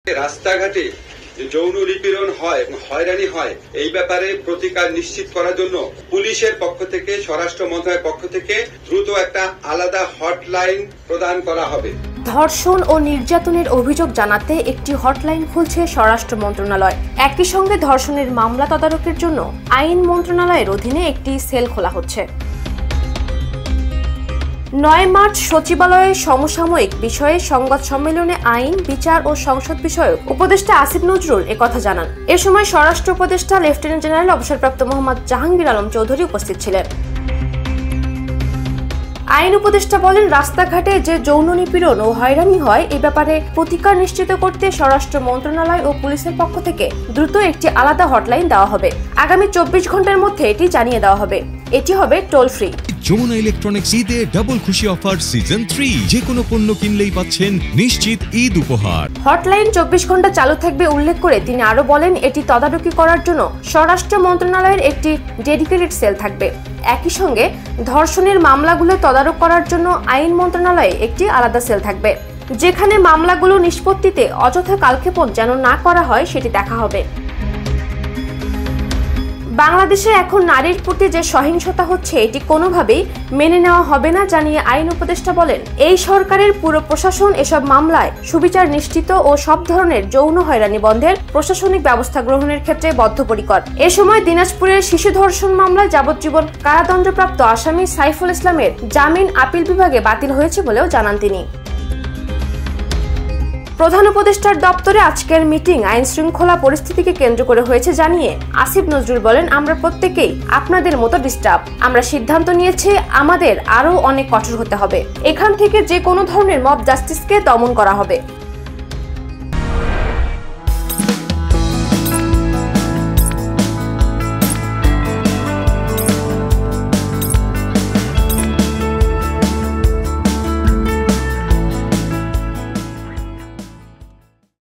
রাস্তাঘাটে যৌন নিপীড়ন হয় এবং হয়রানি হয় এই ব্যাপারে প্রতিকার নিশ্চিত করার জন্য পুলিশের পক্ষ থেকে স্বরাষ্ট্র মন্ত্রণালয়ের পক্ষ থেকে দ্রুত একটা আলাদা হটলাইন প্রদান করা হবে। ধর্ষণ ও নির্যাতনের অভিযোগ জানাতে একটি হটলাইন খুলছে স্বরাষ্ট্র মন্ত্রণালয়। একই সঙ্গে ধর্ষণের মামলা তদারকির জন্য আইন মন্ত্রণালয়ের অধীনে একটি সেল খোলা হচ্ছে। 9 মার্চ সচিবালয়ে সমসাময়িক বিষয়ে সংবাদ সম্মেলনে আইন, বিচার ও সংসদ বিষয়ক উপদেষ্টা আসিফ নজরুল একথা জানান। এ সময় স্বরাষ্ট্র উপদেষ্টা লেফটেন্যান্ট জেনারেল অবসরপ্রাপ্ত মোহাম্মদ জাহাঙ্গীর আলম চৌধুরী উপস্থিত ছিলেন। আইন উপদেষ্টা বলেন, রাস্তাঘাটে যে যৌন নিপীড়ন ও হয়রানি হয় এই ব্যাপারে প্রতিকার নিশ্চিত করতে স্বরাষ্ট্র মন্ত্রণালয় ও পুলিশের পক্ষ থেকে দ্রুত একটি আলাদা হটলাইন দেওয়া হবে। আগামী 24 ঘন্টার মধ্যে এটি জানিয়ে দেওয়া হবে। এটি হবে টোল ফ্রি। যমুনা ইলেকট্রনিক্স ঈদে ডাবল খুশি অফার সিজন 3, যে কোনো পণ্য কিনলেই পাচ্ছেন নিশ্চিত ঈদ উপহার। হটলাইন 24 ঘন্টা চালু থাকবে উল্লেখ করে তিনি আরো বলেন, এটি তদারকি করার জন্য স্বরাষ্ট্র মন্ত্রণালয়ের একটি ডেডিকেটেড সেল থাকবে। একই সঙ্গে ধর্ষণের মামলাগুলো তদারক করার জন্য আইন মন্ত্রণালয়ে একটি আলাদা সেল থাকবে, যেখানে মামলাগুলো নিষ্পত্তিতে অযথা কালক্ষেপণ যেন না করা হয় সেটি দেখা হবে। বাংলাদেশে এখন নারীর প্রতি যে সহিংসতা হচ্ছে এটি কোনোভাবেই মেনে নেওয়া হবে না জানিয়ে আইন উপদেষ্টা বলেন, এই সরকারের পুরো প্রশাসন এসব মামলায় সুবিচার নিশ্চিত ও সব ধরনের যৌন হয়রানি বন্ধের প্রশাসনিক ব্যবস্থা গ্রহণের ক্ষেত্রে বদ্ধপরিকর। এ সময় দিনাজপুরের শিশু ধর্ষণ মামলায় যাবজ্জীবন কারাদণ্ডপ্রাপ্ত আসামি সাইফুল ইসলামের জামিন আপিল বিভাগে বাতিল হয়েছে বলেও জানান তিনি। প্রধান উপদেষ্টার দপ্তরে আজকের মিটিং আইন শৃঙ্খলা পরিস্থিতিকে কেন্দ্র করে হয়েছে জানিয়ে আসিফ নজরুল বলেন, আমরা প্রত্যেকেই আপনাদের মতো ডিস্টার্ব। আমরা সিদ্ধান্ত নিয়েছি আমাদের আরো অনেক কঠোর হতে হবে। এখান থেকে যে কোনো ধরনের মব জাস্টিসকে দমন করা হবে।